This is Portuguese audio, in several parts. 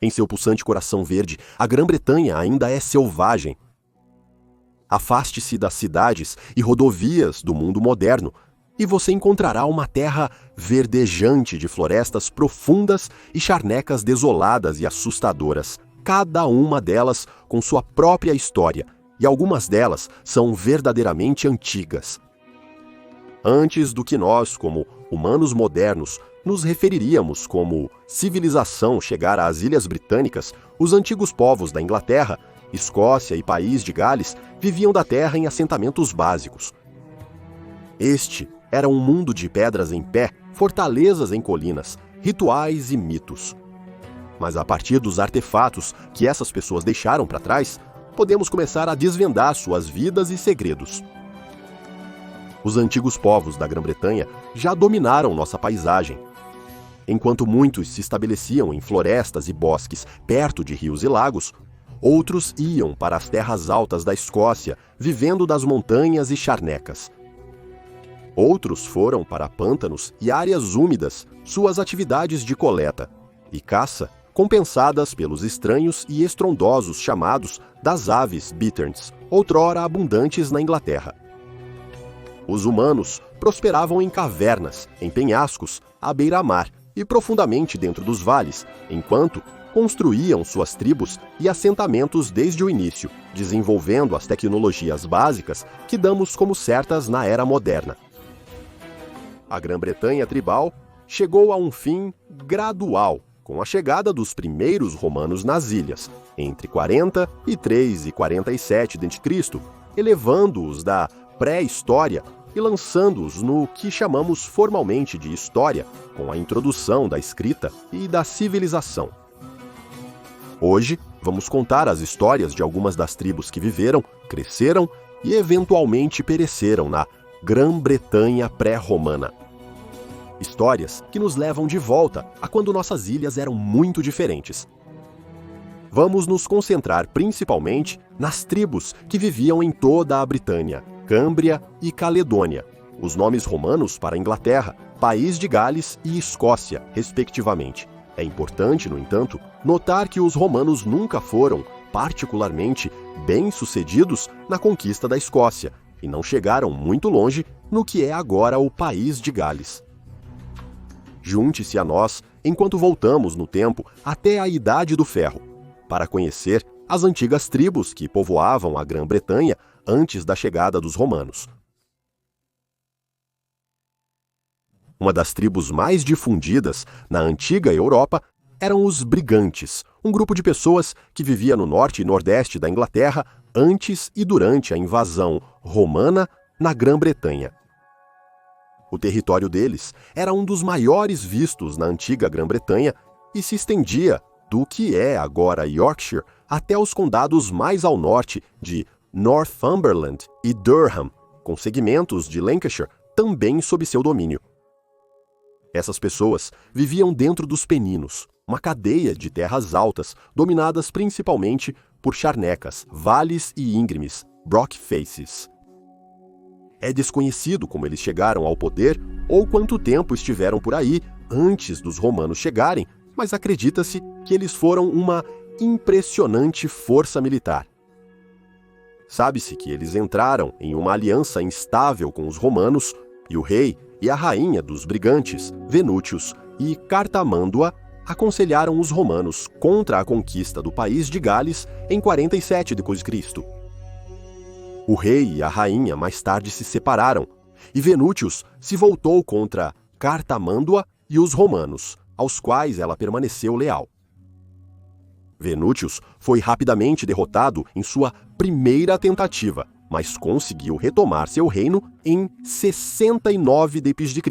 Em seu pulsante coração verde, a Grã-Bretanha ainda é selvagem. Afaste-se das cidades e rodovias do mundo moderno, e você encontrará uma terra verdejante de florestas profundas e charnecas desoladas e assustadoras, cada uma delas com sua própria história, e algumas delas são verdadeiramente antigas. Antes do que nós, como humanos modernos, nos referiríamos como civilização chegar às Ilhas Britânicas, os antigos povos da Inglaterra, Escócia e País de Gales viviam da terra em assentamentos básicos. Este era um mundo de pedras em pé, fortalezas em colinas, rituais e mitos. Mas a partir dos artefatos que essas pessoas deixaram para trás, podemos começar a desvendar suas vidas e segredos. Os antigos povos da Grã-Bretanha já dominaram nossa paisagem. Enquanto muitos se estabeleciam em florestas e bosques perto de rios e lagos, outros iam para as terras altas da Escócia, vivendo das montanhas e charnecas. Outros foram para pântanos e áreas úmidas, suas atividades de coleta e caça compensadas pelos estranhos e estrondosos chamados das aves bitterns, outrora abundantes na Inglaterra. Os humanos prosperavam em cavernas, em penhascos, à beira-mar e profundamente dentro dos vales, enquanto construíam suas tribos e assentamentos desde o início, desenvolvendo as tecnologias básicas que damos como certas na era moderna. A Grã-Bretanha tribal chegou a um fim gradual com a chegada dos primeiros romanos nas ilhas, entre 43 e 47 d.C., elevando-os da pré-história e lançando-os no que chamamos formalmente de história, com a introdução da escrita e da civilização. Hoje, vamos contar as histórias de algumas das tribos que viveram, cresceram e eventualmente pereceram na Grã-Bretanha pré-romana. Histórias que nos levam de volta a quando nossas ilhas eram muito diferentes. Vamos nos concentrar principalmente nas tribos que viviam em toda a Britânia, Câmbria e Caledônia, os nomes romanos para Inglaterra, País de Gales e Escócia, respectivamente. É importante, no entanto, notar que os romanos nunca foram particularmente bem-sucedidos na conquista da Escócia e não chegaram muito longe no que é agora o País de Gales. Junte-se a nós enquanto voltamos no tempo até a Idade do Ferro, para conhecer as antigas tribos que povoavam a Grã-Bretanha antes da chegada dos romanos. Uma das tribos mais difundidas na antiga Europa eram os brigantes, um grupo de pessoas que vivia no norte e nordeste da Inglaterra antes e durante a invasão romana na Grã-Bretanha. O território deles era um dos maiores vistos na antiga Grã-Bretanha e se estendia do que é agora Yorkshire até os condados mais ao norte de Northumberland e Durham, com segmentos de Lancashire também sob seu domínio. Essas pessoas viviam dentro dos Peninos, uma cadeia de terras altas dominadas principalmente por charnecas, vales e íngremes, Brock Faces. É desconhecido como eles chegaram ao poder ou quanto tempo estiveram por aí antes dos romanos chegarem, mas acredita-se que eles foram uma impressionante força militar. Sabe-se que eles entraram em uma aliança instável com os romanos e o rei e a rainha dos brigantes, Venútius e Cartamanduá, aconselharam os romanos contra a conquista do País de Gales em 47 d.C. O rei e a rainha mais tarde se separaram, e Venútius se voltou contra Cartamanduá e os romanos, aos quais ela permaneceu leal. Venútius foi rapidamente derrotado em sua primeira tentativa, mas conseguiu retomar seu reino em 69 d.C.,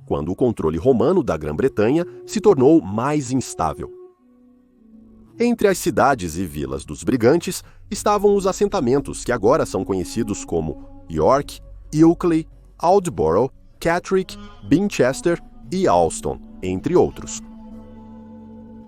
quando o controle romano da Grã-Bretanha se tornou mais instável. Entre as cidades e vilas dos brigantes estavam os assentamentos que agora são conhecidos como York, Ilkley, Aldborough, Catterick, Binchester e Alston, entre outros.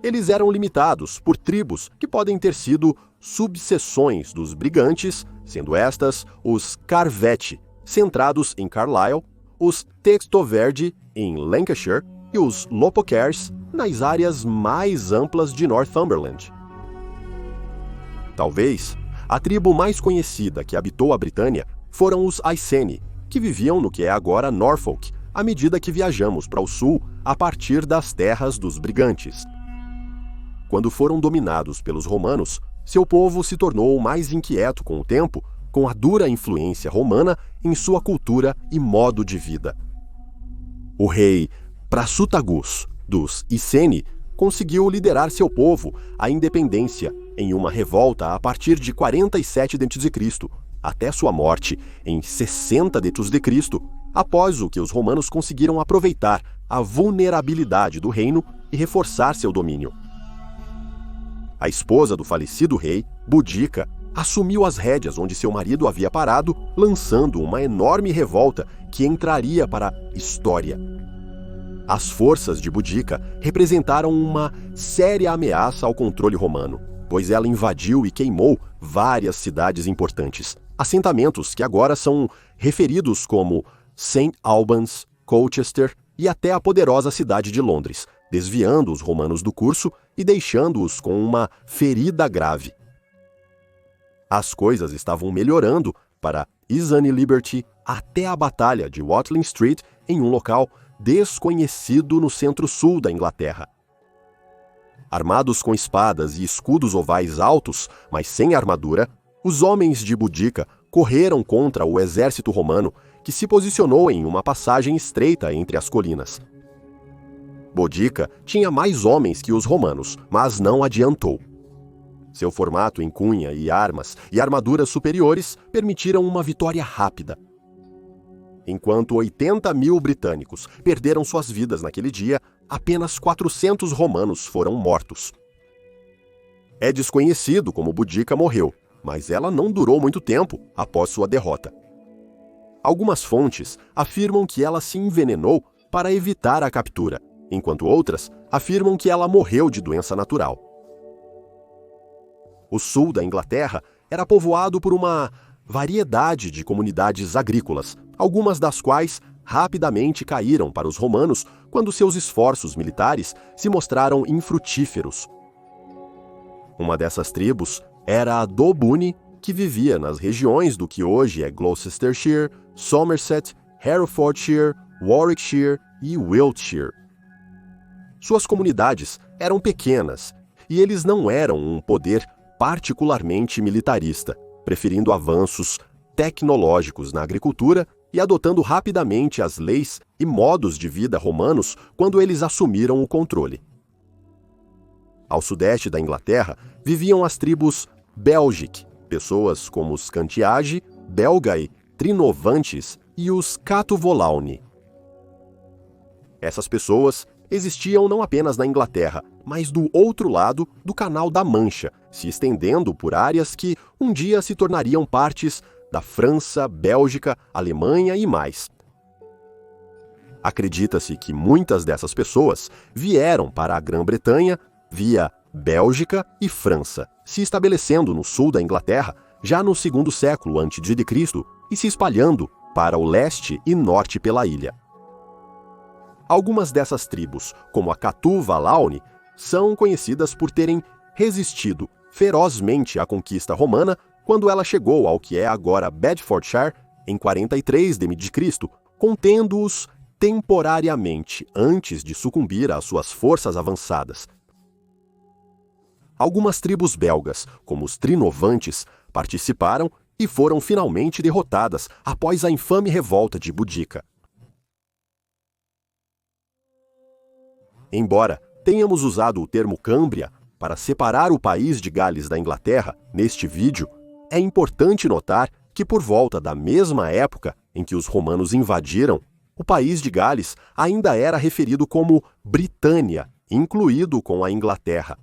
Eles eram limitados por tribos que podem ter sido subseções dos brigantes, sendo estas os Carvetti, centrados em Carlisle, os Textoverdi, em Lancashire, e os Lopokers nas áreas mais amplas de Northumberland. Talvez a tribo mais conhecida que habitou a Britânia foram os Iceni, que viviam no que é agora Norfolk, à medida que viajamos para o sul a partir das terras dos brigantes. Quando foram dominados pelos romanos, seu povo se tornou mais inquieto com o tempo, com a dura influência romana em sua cultura e modo de vida. O rei Prasutagus, dos Iceni, conseguiu liderar seu povo à independência em uma revolta a partir de 47 d.C., até sua morte em 60 d.C., após o que os romanos conseguiram aproveitar a vulnerabilidade do reino e reforçar seu domínio. A esposa do falecido rei, Boudica, assumiu as rédeas onde seu marido havia parado, lançando uma enorme revolta que entraria para a história. As forças de Boudica representaram uma séria ameaça ao controle romano, pois ela invadiu e queimou várias cidades importantes, assentamentos que agora são referidos como St. Albans, Colchester e até a poderosa cidade de Londres, desviando os romanos do curso e deixando-os com uma ferida grave. As coisas estavam melhorando para Isani Liberty até a Batalha de Watling Street, em um local desconhecido no centro-sul da Inglaterra. Armados com espadas e escudos ovais altos, mas sem armadura, os homens de Boudica correram contra o exército romano, que se posicionou em uma passagem estreita entre as colinas. Boudica tinha mais homens que os romanos, mas não adiantou. Seu formato em cunha e armas e armaduras superiores permitiram uma vitória rápida. Enquanto 80.000 britânicos perderam suas vidas naquele dia, apenas 400 romanos foram mortos. É desconhecido como Boudica morreu, mas ela não durou muito tempo após sua derrota. Algumas fontes afirmam que ela se envenenou para evitar a captura, enquanto outras afirmam que ela morreu de doença natural. O sul da Inglaterra era povoado por uma variedade de comunidades agrícolas, algumas das quais rapidamente caíram para os romanos quando seus esforços militares se mostraram infrutíferos. Uma dessas tribos era a Dobuni, que vivia nas regiões do que hoje é Gloucestershire, Somerset, Herefordshire, Warwickshire e Wiltshire. Suas comunidades eram pequenas e eles não eram um poder particularmente militarista, preferindo avanços tecnológicos na agricultura e adotando rapidamente as leis e modos de vida romanos quando eles assumiram o controle. Ao sudeste da Inglaterra viviam as tribos Belgic, pessoas como os Cantiagi, Belgae, Trinovantes e os Catuvolauni. Essas pessoas existiam não apenas na Inglaterra, mas do outro lado do Canal da Mancha, se estendendo por áreas que um dia se tornariam partes da França, Bélgica, Alemanha e mais. Acredita-se que muitas dessas pessoas vieram para a Grã-Bretanha via Bélgica e França, se estabelecendo no sul da Inglaterra já no segundo século a.C. e se espalhando para o leste e norte pela ilha. Algumas dessas tribos, como a Catu-Valauni, são conhecidas por terem resistido ferozmente à conquista romana quando ela chegou ao que é agora Bedfordshire em 43 d.C., contendo-os temporariamente antes de sucumbir às suas forças avançadas. Algumas tribos belgas, como os Trinovantes, participaram e foram finalmente derrotadas após a infame revolta de Boudica. Embora tenhamos usado o termo Câmbria para separar o país de Gales da Inglaterra neste vídeo, é importante notar que por volta da mesma época em que os romanos invadiram, o país de Gales ainda era referido como Britânia, incluído com a Inglaterra.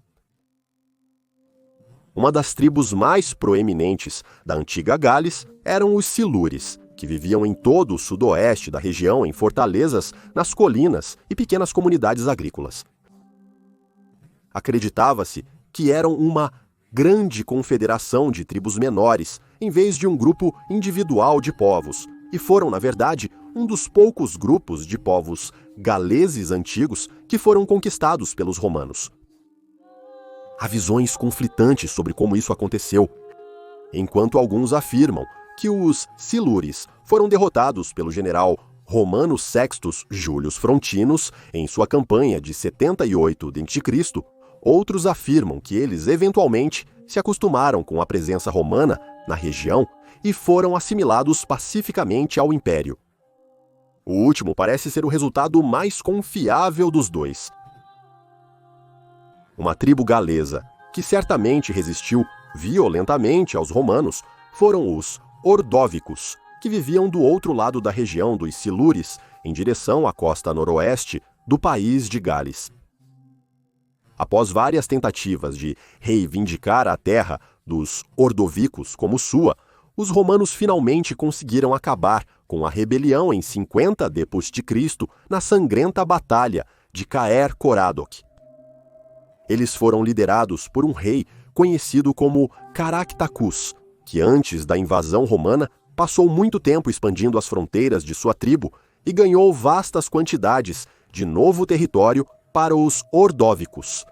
Uma das tribos mais proeminentes da antiga Gales eram os Silures, que viviam em todo o sudoeste da região em fortalezas, nas colinas e pequenas comunidades agrícolas. Acreditava-se que eram uma grande confederação de tribos menores, em vez de um grupo individual de povos, e foram, na verdade, um dos poucos grupos de povos galeses antigos que foram conquistados pelos romanos. Há visões conflitantes sobre como isso aconteceu, enquanto alguns afirmam que os silures foram derrotados pelo general romano Sextus Julius Frontinus em sua campanha de 78 d.C., outros afirmam que eles eventualmente se acostumaram com a presença romana na região e foram assimilados pacificamente ao império. O último parece ser o resultado mais confiável dos dois. Uma tribo galesa, que certamente resistiu violentamente aos romanos, foram os Ordóvicos, que viviam do outro lado da região dos Silures, em direção à costa noroeste do país de Gales. Após várias tentativas de reivindicar a terra dos Ordovicos como sua, os romanos finalmente conseguiram acabar com a rebelião em 50 d.C. na sangrenta batalha de Caer Coradoc. Eles foram liderados por um rei conhecido como Caractacus, que antes da invasão romana passou muito tempo expandindo as fronteiras de sua tribo e ganhou vastas quantidades de novo território para os Ordóvicos.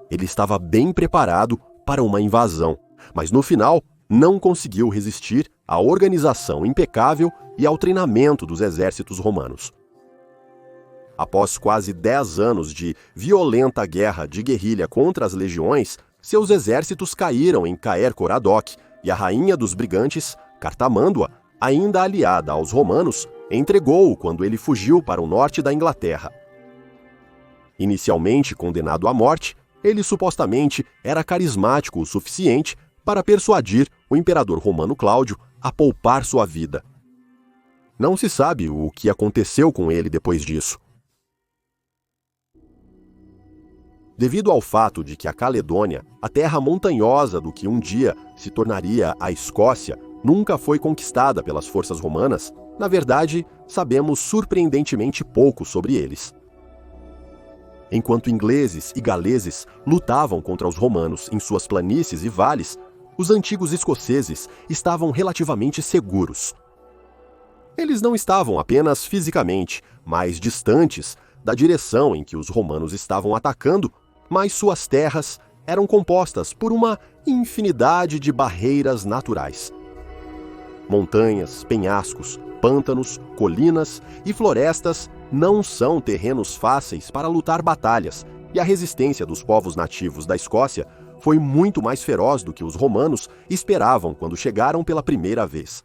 Ele estava bem preparado para uma invasão, mas no final não conseguiu resistir à organização impecável e ao treinamento dos exércitos romanos. Após quase 10 anos de violenta guerra de guerrilha contra as legiões, seus exércitos caíram em Caer Coradoc e a rainha dos brigantes, Cartamândua, ainda aliada aos romanos, entregou-o quando ele fugiu para o norte da Inglaterra. Inicialmente condenado à morte, ele supostamente era carismático o suficiente para persuadir o imperador romano Cláudio a poupar sua vida. Não se sabe o que aconteceu com ele depois disso. Devido ao fato de que a Caledônia, a terra montanhosa do que um dia se tornaria a Escócia, nunca foi conquistada pelas forças romanas, na verdade, sabemos surpreendentemente pouco sobre eles. Enquanto ingleses e galeses lutavam contra os romanos em suas planícies e vales, os antigos escoceses estavam relativamente seguros. Eles não estavam apenas fisicamente mais distantes da direção em que os romanos estavam atacando, mas suas terras eram compostas por uma infinidade de barreiras naturais. Montanhas, penhascos, pântanos, colinas e florestas não são terrenos fáceis para lutar batalhas, e a resistência dos povos nativos da Escócia foi muito mais feroz do que os romanos esperavam quando chegaram pela primeira vez.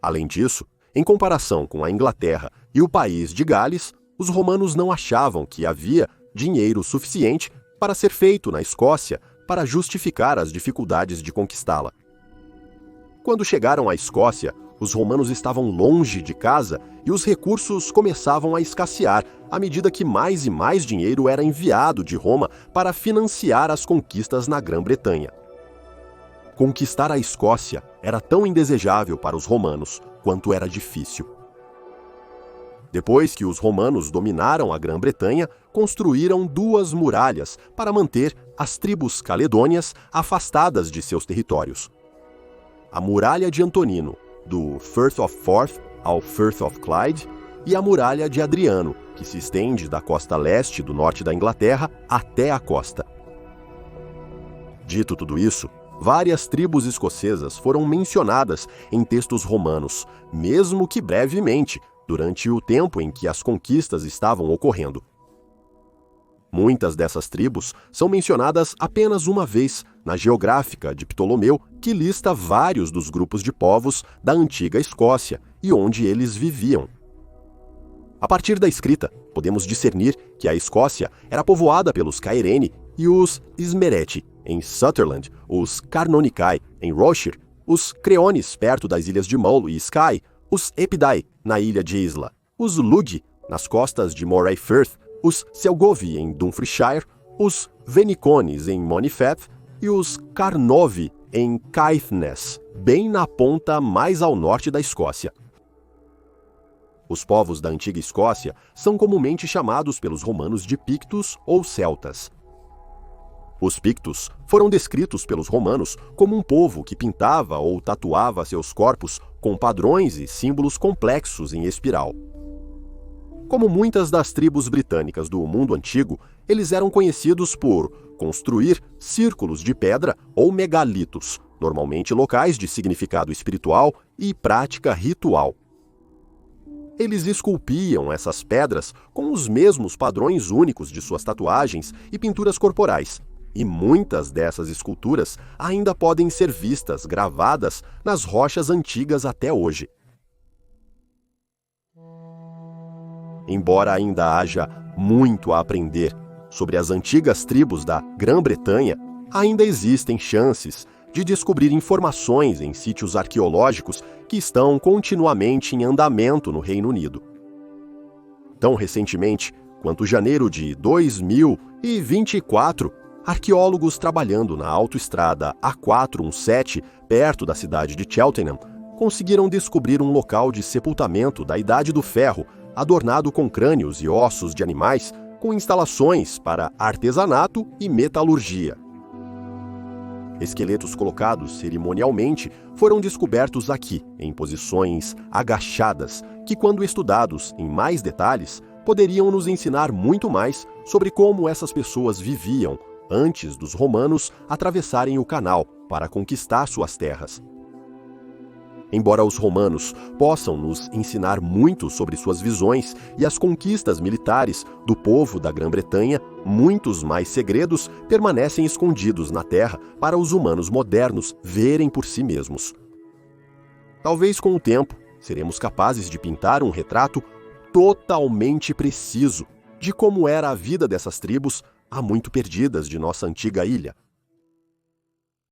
Além disso, em comparação com a Inglaterra e o país de Gales, os romanos não achavam que havia dinheiro suficiente para ser feito na Escócia para justificar as dificuldades de conquistá-la. Quando chegaram à Escócia, os romanos estavam longe de casa e os recursos começavam a escassear à medida que mais e mais dinheiro era enviado de Roma para financiar as conquistas na Grã-Bretanha. Conquistar a Escócia era tão indesejável para os romanos quanto era difícil. Depois que os romanos dominaram a Grã-Bretanha, construíram 2 muralhas para manter as tribos caledônias afastadas de seus territórios. A Muralha de Antonino, do Firth of Forth ao Firth of Clyde, e a Muralha de Adriano, que se estende da costa leste do norte da Inglaterra até a costa. Dito tudo isso, várias tribos escocesas foram mencionadas em textos romanos, mesmo que brevemente, durante o tempo em que as conquistas estavam ocorrendo. Muitas dessas tribos são mencionadas apenas uma vez na Geográfica de Ptolomeu, que lista vários dos grupos de povos da antiga Escócia e onde eles viviam. A partir da escrita, podemos discernir que a Escócia era povoada pelos Caerene e os Ismereti em Sutherland, os Carnonicae em Roshire, os Creones perto das ilhas de Mull e Skye, os Epidae na ilha de Isla, os Lughi nas costas de Moray Firth, os Selgovi em Dumfriesshire, os Venicones em Monifeth e os Carnovi em Caithness, bem na ponta mais ao norte da Escócia. Os povos da antiga Escócia são comumente chamados pelos romanos de Pictos ou Celtas. Os Pictos foram descritos pelos romanos como um povo que pintava ou tatuava seus corpos com padrões e símbolos complexos em espiral. Como muitas das tribos britânicas do mundo antigo, eles eram conhecidos por construir círculos de pedra ou megalitos, normalmente locais de significado espiritual e prática ritual. Eles esculpiam essas pedras com os mesmos padrões únicos de suas tatuagens e pinturas corporais, e muitas dessas esculturas ainda podem ser vistas gravadas nas rochas antigas até hoje. Embora ainda haja muito a aprender sobre as antigas tribos da Grã-Bretanha, ainda existem chances de descobrir informações em sítios arqueológicos que estão continuamente em andamento no Reino Unido. Tão recentemente quanto janeiro de 2024, arqueólogos trabalhando na autoestrada A417, perto da cidade de Cheltenham, conseguiram descobrir um local de sepultamento da Idade do Ferro, adornado com crânios e ossos de animais, com instalações para artesanato e metalurgia. Esqueletos colocados cerimonialmente foram descobertos aqui, em posições agachadas, que, quando estudados em mais detalhes, poderiam nos ensinar muito mais sobre como essas pessoas viviam antes dos romanos atravessarem o canal para conquistar suas terras. Embora os romanos possam nos ensinar muito sobre suas visões e as conquistas militares do povo da Grã-Bretanha, muitos mais segredos permanecem escondidos na terra para os humanos modernos verem por si mesmos. Talvez com o tempo seremos capazes de pintar um retrato totalmente preciso de como era a vida dessas tribos há muito perdidas de nossa antiga ilha.